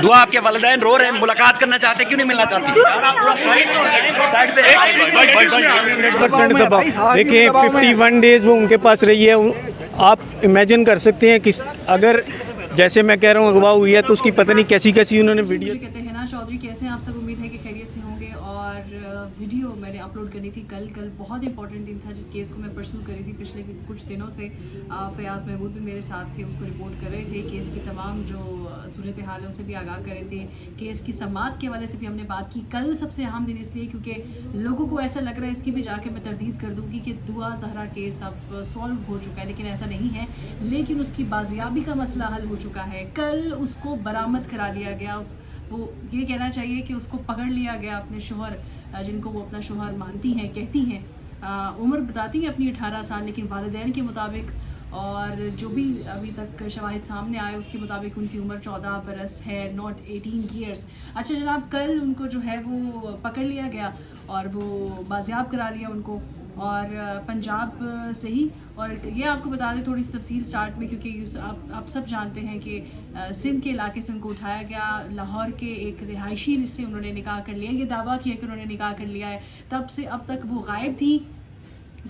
دعا آپ کے والدین رو رہے ہیں, ملاقات کرنا چاہتے, کیوں نہیں ملنا چاہتی؟ سائڈ پہ 100% دباؤ. دیکھیں 51 ڈیز وہ ان کے پاس رہی ہے. آپ امیجن کر سکتے ہیں کہ اگر جیسے میں کہہ رہا ہوں اغوا ہوئی ہے تو اس کی پتہ نہیں کیسی کیسی انہوں نے ویڈیو. کہتے ہیں نا چودھری کیسے ہیں آپ سب, امید ہے کہ خیریت سے ہوں گے. اور ویڈیو میں نے اپلوڈ کرنی تھی کل بہت امپورٹنٹ دن تھا جس کیس کو میں پرسو کری تھی. پچھلے کچھ دنوں سے فیاض محمود بھی میرے ساتھ تھے, اس کو رپورٹ کر رہے تھے. کیس کی تمام جو صورتحال ہے اسے بھی آگاہ کر رہے تھے. کیس کی سماعت کے حوالے سے بھی ہم نے بات کی. کل سب سے اہم دن اس لیے کیونکہ لوگوں کو ایسا لگ رہا ہے, اس کی بھی جا کے میں تردید کر دوں گی کہ دعا زہرا کیس اب سالو ہو چکا ہے, لیکن ایسا نہیں ہے. لیکن اس کی بازیابی کا مسئلہ حل ہو چکا ہے. کل اس کو برآمد کرا لیا گیا. وہ یہ کہنا چاہیے کہ اس کو پکڑ لیا گیا اپنے شوہر, جن کو وہ اپنا شوہر مانتی ہیں, کہتی ہیں. عمر بتاتی ہیں اپنی 18 سال, لیکن والدین کے مطابق اور جو بھی ابھی تک شواہد سامنے آئے اس کے مطابق ان کی عمر 14 برس ہے, not 18 years. اچھا جناب, کل ان کو جو ہے وہ پکڑ لیا گیا اور وہ بازیاب کرا لیا ان کو, اور پنجاب سے ہی. اور یہ آپ کو بتا دیں تھوڑی سی تفصیل سٹارٹ میں, کیونکہ آپ سب جانتے ہیں کہ سندھ کے علاقے سے ان کو اٹھایا گیا. لاہور کے ایک رہائشی سے انہوں نے نکاح کر لیا. یہ دعویٰ کیا کہ انہوں نے نکاح کر لیا ہے. تب سے اب تک وہ غائب تھی.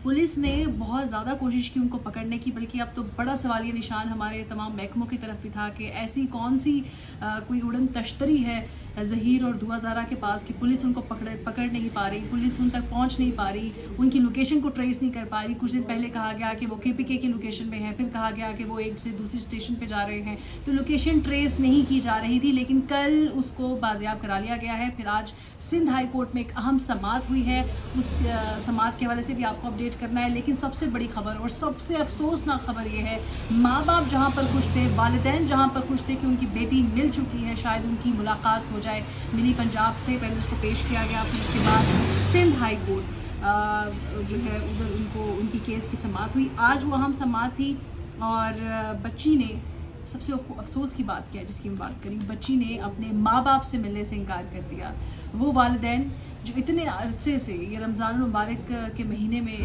پولیس نے بہت زیادہ کوشش کی ان کو پکڑنے کی, بلکہ اب تو بڑا سوالیہ نشان ہمارے تمام محکموں کی طرف بھی تھا کہ ایسی کون سی کوئی اڑن تشتری ہے ظہیر اور دعا زہرا کے پاس کہ پولیس ان کو پکڑ نہیں پا رہی, پولیس ان تک پہنچ نہیں پا رہی, ان کی لوکیشن کو ٹریس نہیں کر پا رہی. کچھ دن پہلے کہا گیا کہ وہ KPK کی لوکیشن میں ہیں, پھر کہا گیا کہ وہ ایک سے دوسری اسٹیشن پہ جا رہے ہیں, تو لوکیشن ٹریس نہیں کی جا رہی تھی. لیکن کل اس کو بازیاب کرا لیا گیا ہے. پھر آج سندھ ہائی کورٹ میں ایک اہم سماعت ہوئی ہے, اس سماعت کے حوالے سے بھی آپ کو اپڈیٹ کرنا ہے. لیکن سب سے بڑی خبر اور سب سے افسوسناک خبر یہ ہے, ماں باپ جہاں پر خوش تھے, والدین جہاں پر خوش تھے کہ ان کی بیٹی مل چکی ہے, شاید ان کی ملاقات ہو جائے. ملی پنجاب سے پہلے اس کو پیش کیا گیا, پھر اس کے بعد سندھ ہائی کورٹ جو ہے ادھر ان کی کیس کی سماعت ہوئی. آج وہ اہم سماعت تھی اور بچی نے سب سے افسوس کی بات کیا جس کی میں بات کری, بچی نے اپنے ماں باپ سے ملنے سے انکار کر دیا. وہ والدین جو اتنے عرصے سے, یہ رمضان المبارک کے مہینے میں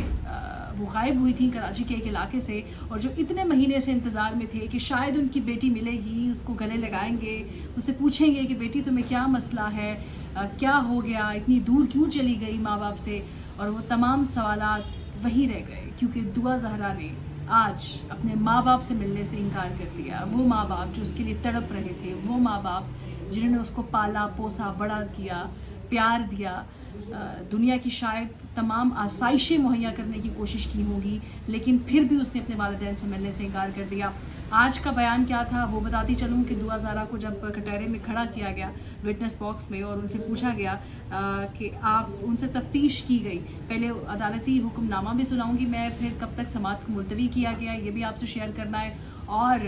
وہ غائب ہوئی تھیں کراچی کے ایک علاقے سے, اور جو اتنے مہینے سے انتظار میں تھے کہ شاید ان کی بیٹی ملے گی, اس کو گلے لگائیں گے, اسے پوچھیں گے کہ بیٹی تمہیں کیا مسئلہ ہے, کیا ہو گیا, اتنی دور کیوں چلی گئی ماں باپ سے, اور وہ تمام سوالات وہیں رہ گئے کیونکہ دعا زہرا نے آج اپنے ماں باپ سے ملنے سے انکار کر دیا. وہ ماں باپ جو اس کے لیے تڑپ رہے تھے, وہ ماں باپ جنہوں نے اس کو پالا پوسا بڑا کیا, پیار دیا, دنیا کی شاید تمام آسائشیں مہیا کرنے کی کوشش کی ہوگی, لیکن پھر بھی اس نے اپنے والدین سے ملنے سے انکار کر دیا. آج کا بیان کیا تھا وہ بتاتی چلوں کہ دعا زہرا کو جب کٹہرے میں کھڑا کیا گیا وٹنس باکس میں اور ان سے پوچھا گیا کہ آپ ان سے تفتیش کی گئی, پہلے عدالتی حکم نامہ بھی سناؤں گی میں, پھر کب تک سماعت کو ملتوی کیا گیا یہ بھی آپ سے شیئر کرنا ہے, اور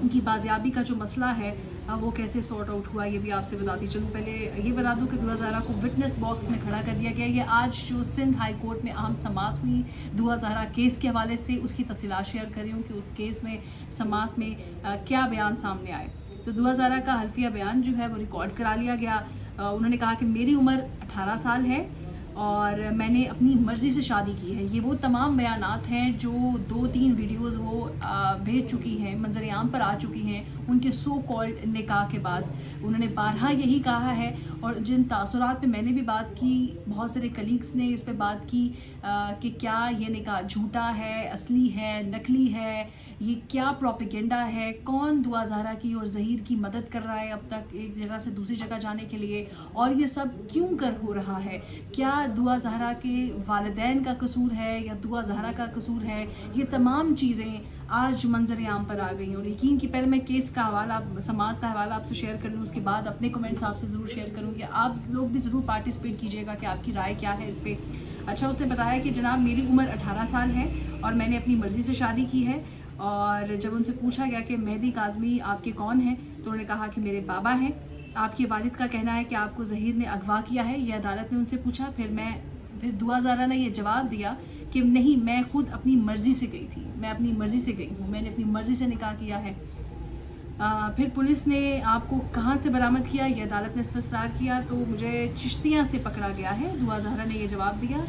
ان کی بازیابی کا جو مسئلہ ہے وہ کیسے سارٹ آؤٹ ہوا یہ بھی آپ سے بتاتی چلوں. پہلے یہ بتا دوں کہ دعا زہرا کو وٹنس باکس میں کھڑا کر دیا گیا. یہ آج جو سندھ ہائی کورٹ میں اہم سماعت ہوئی دعا زہرا کیس کے حوالے سے, اس کی تفصیلات شیئر کر رہی ہوں کہ اس کیس میں سماعت میں کیا بیان سامنے آئے. تو دعا زہرا کا حلفیہ بیان جو ہے وہ ریکارڈ کرا لیا گیا. انہوں نے کہا کہ میری عمر 18 سال ہے اور میں نے اپنی مرضی سے شادی کی ہے. یہ وہ تمام بیانات ہیں جو 2-3 ویڈیوز وہ بھیج چکی ہیں, منظر عام پر آ چکی ہیں ان کے سو کالڈ نکاح کے بعد. انہوں نے بارہا یہی کہا ہے, اور جن تاثرات پہ میں نے بھی بات کی, بہت سارے کلیگس نے اس پہ بات کی کہ کیا یہ نکاح جھوٹا ہے, اصلی ہے, نقلی ہے, یہ کیا پروپیگنڈا ہے, کون دعا زہرا کی اور ظہیر کی مدد کر رہا ہے اب تک ایک جگہ سے دوسری جگہ جانے کے لیے, اور یہ سب کیوں کر ہو رہا ہے, کیا دعا زہرا کے والدین کا قصور ہے یا دعا زہرا کا قصور ہے. یہ تمام چیزیں آج منظر عام پر آ گئی. اور یقین کہ پہلے میں کیس کا حوالہ, سماعت کا حوالہ آپ سے شیئر کر لوں, اس کے بعد اپنے کمنٹس آپ سے ضرور شیئر کروں کہ آپ لوگ بھی ضرور پارٹیسپیٹ کیجیے گا کہ آپ کی رائے کیا ہے اس پہ. اچھا, اس نے بتایا کہ جناب میری عمر 18 سال ہے اور میں نے اپنی مرضی سے شادی کی ہے. اور جب ان سے پوچھا گیا کہ مہدی کاظمی آپ کے کون ہیں تو انہوں نے کہا کہ میرے بابا ہیں. آپ کے والد کا کہنا ہے کہ آپ کو ظہیر نے اغوا کیا ہے, یہ عدالت نے ان سے پوچھا. پھر دعا زہرا نے یہ جواب دیا کہ نہیں, میں خود اپنی مرضی سے گئی تھی, میں اپنی مرضی سے گئی ہوں, میں نے اپنی مرضی سے نکاح کیا ہے. پھر پولیس نے آپ کو کہاں سے برآمد کیا یہ عدالت نے استفسار کیا, تو مجھے چشتیاں سے پکڑا گیا ہے, دعا زہرا نے یہ جواب دیا.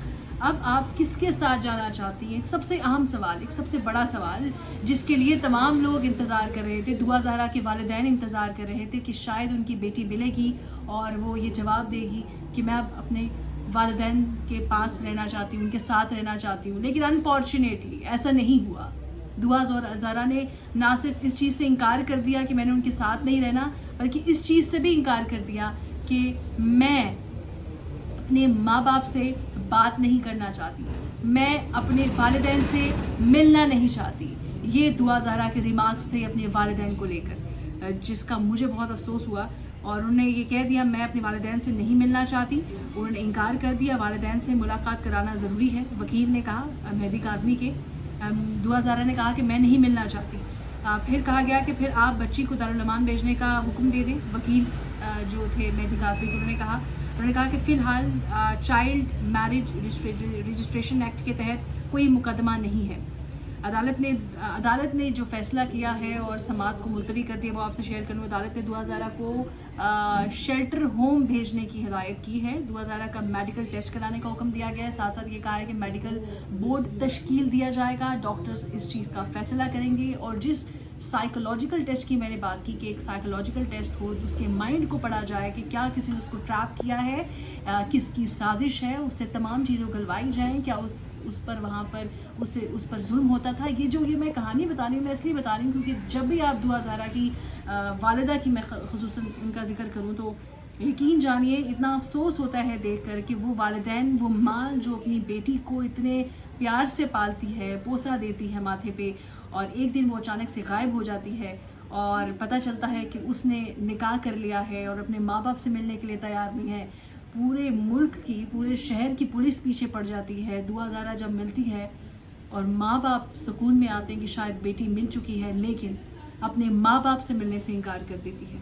اب آپ کس کے ساتھ جانا چاہتی ہیں؟ سب سے اہم سوال، ایک سب سے بڑا سوال جس کے لیے تمام لوگ انتظار کر رہے تھے، دعا زہرا کے والدین انتظار کر رہے تھے کہ شاید ان کی بیٹی ملے گی اور وہ یہ جواب دے گی کہ میں اب اپنے والدین کے پاس رہنا چاہتی ہوں، ان کے ساتھ رہنا چاہتی ہوں. لیکن انفارچونیٹلی ایسا نہیں ہوا. دعا زہرا نے نہ صرف اس چیز سے انکار کر دیا کہ میں نے ان کے ساتھ نہیں رہنا، بلکہ اس چیز سے بھی انکار کر دیا کہ میں اپنے ماں باپ سے بات نہیں کرنا چاہتی، میں اپنے والدین سے ملنا نہیں چاہتی. یہ دعا زہرا کے ریمارکس تھے اپنے والدین کو لے کر، جس کا مجھے بہت افسوس ہوا. اور انہوں نے یہ کہہ دیا میں اپنے والدین سے نہیں ملنا چاہتی. انہوں نے انکار کر دیا. والدین سے ملاقات کرانا ضروری ہے، وکیل نے کہا مہدی کاظمی کے. دعا زہرا نے کہا کہ میں نہیں ملنا چاہتی. پھر کہا گیا کہ پھر آپ بچی کو دارالعمان بھیجنے کا حکم دے دیں. وکیل جو تھے مہدی کاظمی کے، انہوں نے کہا کہ فی الحال چائلڈ میرج رجسٹریشن ایکٹ کے تحت کوئی مقدمہ نہیں ہے. عدالت نے جو فیصلہ کیا ہے اور سماعت کو ملتوی کر دیا وہ آپ سے شیئر کروں. عدالت نے دعا زہرا کو شیلٹر ہوم بھیجنے کی ہدایت کی ہے. دعا زہرا کا میڈیکل ٹیسٹ کرانے کا حکم دیا گیا ہے. ساتھ ساتھ یہ کہا ہے کہ میڈیکل بورڈ تشکیل دیا جائے گا، ڈاکٹرز اس چیز کا فیصلہ کریں گے. اور جس سائیکولوجیکل ٹیسٹ کی میں نے بات کی کہ ایک سائیکولوجیکل ٹیسٹ ہو، اس کے مائنڈ کو پڑھا جائے کہ کیا کسی نے اس کو ٹریپ کیا ہے، کس کی سازش ہے، اس سے تمام چیزیں گلوائی جائیں، کیا اس پر وہاں پر اس پر ظلم ہوتا تھا. یہ میں کہانی بتا رہی ہوں، میں اس لیے بتا رہی ہوں کیونکہ جب بھی آپ دعا زہرا کی والدہ کی میں خصوصاً ان کا ذکر کروں تو یقین جانیے اتنا افسوس ہوتا ہے دیکھ کر کہ وہ والدین، وہ ماں جو اپنی بیٹی کو اتنے پیار سے پالتی ہے، بوسہ دیتی ہے ماتھے پہ، اور ایک دن وہ اچانک سے غائب ہو جاتی ہے اور پتہ چلتا ہے کہ اس نے نکاح کر لیا ہے اور اپنے ماں باپ سے ملنے کے لیے تیار نہیں ہے. پورے ملک کی، پورے شہر کی پولیس پیچھے پڑ جاتی ہے. دعا زہرا جب ملتی ہے اور ماں باپ سکون میں آتے ہیں کہ شاید بیٹی مل چکی ہے، لیکن اپنے ماں باپ سے ملنے سے انکار کر دیتی ہے.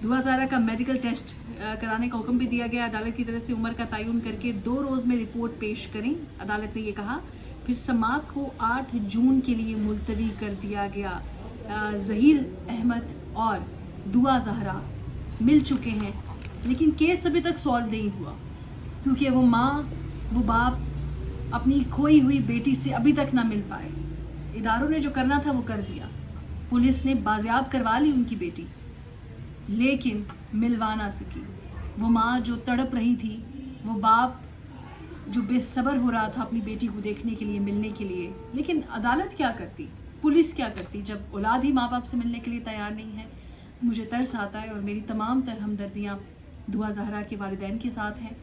دعا زہرا کا میڈیکل ٹیسٹ کرانے کا حکم بھی دیا گیا. عدالت کی طرف سے عمر کا تعین کر کے 2 روز میں رپورٹ پیش کریں، عدالت نے یہ کہا. پھر سماعت کو 8 جون کے لیے ملتوی کر دیا گیا. ظہیر احمد اور دعا زہرا مل چکے ہیں، لیکن کیس ابھی تک سالو نہیں ہوا کیونکہ وہ ماں، وہ باپ اپنی کھوئی ہوئی بیٹی سے ابھی تک نہ مل پائے. اداروں نے جو کرنا تھا وہ کر دیا، پولیس نے بازیاب کروا لی ان کی بیٹی، لیکن ملوا نہ سکی. وہ ماں جو تڑپ رہی تھی، وہ باپ جو بے صبر ہو رہا تھا اپنی بیٹی کو دیکھنے کے لیے، ملنے کے لیے. لیکن عدالت کیا کرتی، پولیس کیا کرتی جب اولاد ہی ماں باپ سے ملنے کے لیے تیار نہیں ہے. مجھے ترس آتا ہے اور میری تمام تر ہمدردیاں دعا زہرا کے والدین کے ساتھ ہیں،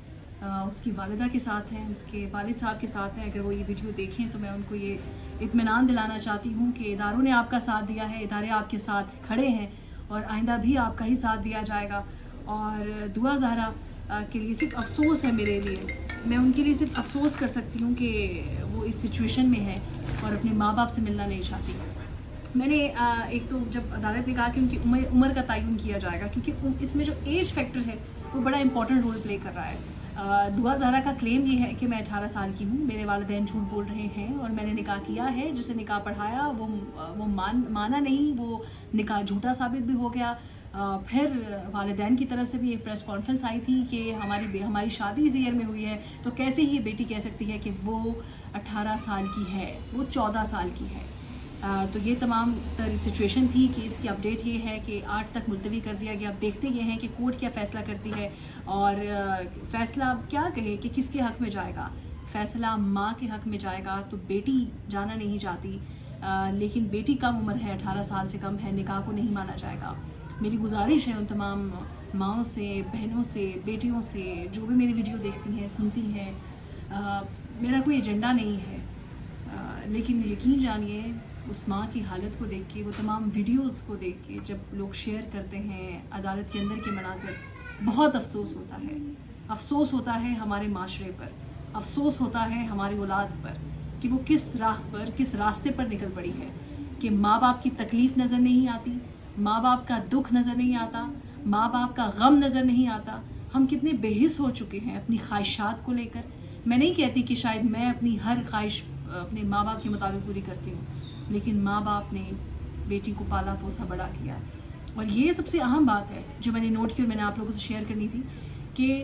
اس کی والدہ کے ساتھ ہیں، اس کے والد صاحب کے ساتھ ہیں. اگر وہ یہ ویڈیو دیکھیں تو میں ان کو یہ اطمینان دلانا چاہتی ہوں کہ اداروں نے آپ کا ساتھ دیا ہے، ادارے آپ کے ساتھ کھڑے ہیں اور آئندہ بھی آپ کا ہی ساتھ دیا جائے گا. اور دعا زہرا کے لیے صرف افسوس ہے میرے لیے، میں ان کے لیے صرف افسوس کر سکتی ہوں کہ وہ اس سچویشن میں ہے اور اپنے ماں باپ سے ملنا نہیں چاہتی. میں نے ایک تو جب عدالت نے کہا کہ ان کی عمر کا تعین کیا جائے گا، کیونکہ اس میں جو ایج فیکٹر ہے وہ بڑا امپورٹنٹ رول پلے کر رہا ہے. دعا زہرا کا کلیم یہ ہے کہ میں 18 سال کی ہوں، میرے والدین جھوٹ بول رہے ہیں اور میں نے نکاح کیا ہے. جسے نکاح پڑھایا وہ مانا نہیں، وہ نکاح جھوٹا ثابت بھی ہو گیا. پھر والدین کی طرف سے بھی ایک پریس کانفرنس آئی تھی کہ ہماری شادی اس ایئر میں ہوئی ہے، تو کیسے ہی بیٹی کہہ سکتی ہے کہ وہ 18 سال کی ہے، وہ 14 سال کی ہے. تو یہ تمام تر سچویشن تھی کہ اس کی اپڈیٹ یہ ہے کہ 8 تک ملتوی کر دیا گیا. اب دیکھتے یہ ہیں کہ کورٹ کیا فیصلہ کرتی ہے اور فیصلہ کیا کہے کہ کس کے حق میں جائے گا. فیصلہ ماں کے حق میں جائے گا تو بیٹی جانا نہیں چاہتی، لیکن بیٹی کم عمر ہے، 18 سال سے کم ہے، نکاح کو نہیں مانا جائے گا. میری گزارش ہے ان تمام ماؤں سے، بہنوں سے، بیٹیوں سے جو بھی میری ویڈیو دیکھتی ہیں، سنتی ہیں، میرا کوئی ایجنڈا نہیں ہے، لیکن یقین جانیے اس ماں کی حالت کو دیکھ کے، وہ تمام ویڈیوز کو دیکھ کے جب لوگ شیئر کرتے ہیں عدالت کے اندر کے مناظر، بہت افسوس ہوتا ہے. افسوس ہوتا ہے ہمارے معاشرے پر، افسوس ہوتا ہے ہماری اولاد پر کہ وہ کس راہ پر، کس راستے پر نکل پڑی ہے کہ ماں باپ کی تکلیف نظر نہیں آتی، ماں باپ کا دکھ نظر نہیں آتا، ماں باپ کا غم نظر نہیں آتا. ہم کتنے بے حس ہو چکے ہیں اپنی خواہشات کو لے کر. میں نہیں کہتی کہ شاید میں اپنی ہر خواہش اپنے ماں باپ کے مطابق پوری کرتی ہوں، لیکن ماں باپ نے بیٹی کو پالا پوسا بڑا کیا. اور یہ سب سے اہم بات ہے جو میں نے نوٹ کی اور میں نے آپ لوگوں سے شیئر کرنی تھی کہ